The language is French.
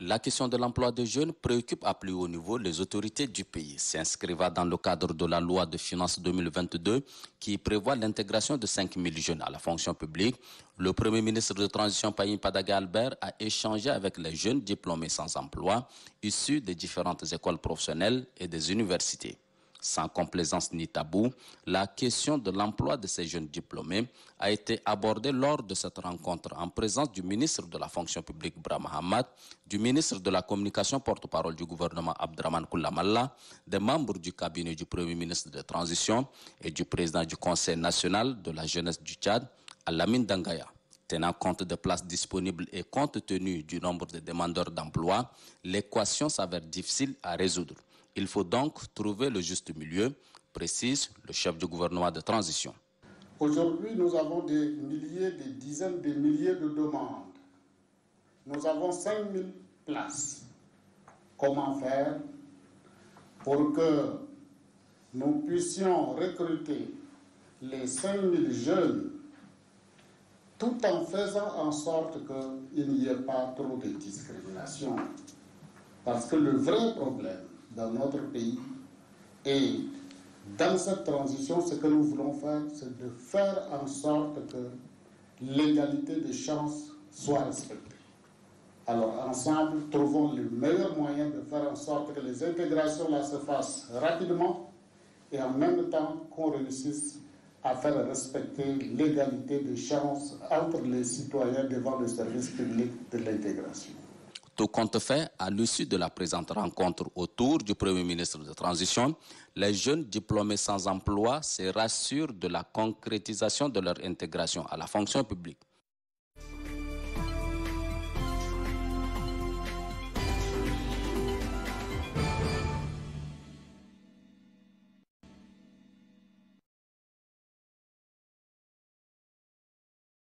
La question de l'emploi des jeunes préoccupe à plus haut niveau les autorités du pays, s'inscrivant dans le cadre de la loi de finances 2022 qui prévoit l'intégration de 5 000 jeunes à la fonction publique. Le Premier ministre de Transition Payim Padaga Albert a échangé avec les jeunes diplômés sans emploi issus des différentes écoles professionnelles et des universités. Sans complaisance ni tabou, la question de l'emploi de ces jeunes diplômés a été abordée lors de cette rencontre en présence du ministre de la fonction publique Brahma Hamad, du ministre de la communication porte-parole du gouvernement Abdraman Koulamalla, des membres du cabinet du Premier ministre de transition et du président du Conseil national de la jeunesse du Tchad, Alamine Dangaya. Tenant compte des places disponibles et compte tenu du nombre de demandeurs d'emploi, l'équation s'avère difficile à résoudre. Il faut donc trouver le juste milieu, précise le chef du gouvernement de transition. Aujourd'hui, nous avons des milliers, des dizaines de milliers de demandes. Nous avons 5 000 places. Comment faire pour que nous puissions recruter les 5 000 jeunes tout en faisant en sorte qu'il n'y ait pas trop de discrimination? Parce que le vrai problème dans notre pays et dans cette transition, ce que nous voulons faire, c'est de faire en sorte que l'égalité des chances soit respectée. Alors ensemble, trouvons le meilleur moyen de faire en sorte que les intégrations là se fassent rapidement et en même temps qu'on réussisse à faire respecter l'égalité des chances entre les citoyens devant le service public de l'intégration. Tout compte fait, à l'issue de la présente rencontre autour du Premier ministre de transition, les jeunes diplômés sans emploi se rassurent de la concrétisation de leur intégration à la fonction publique.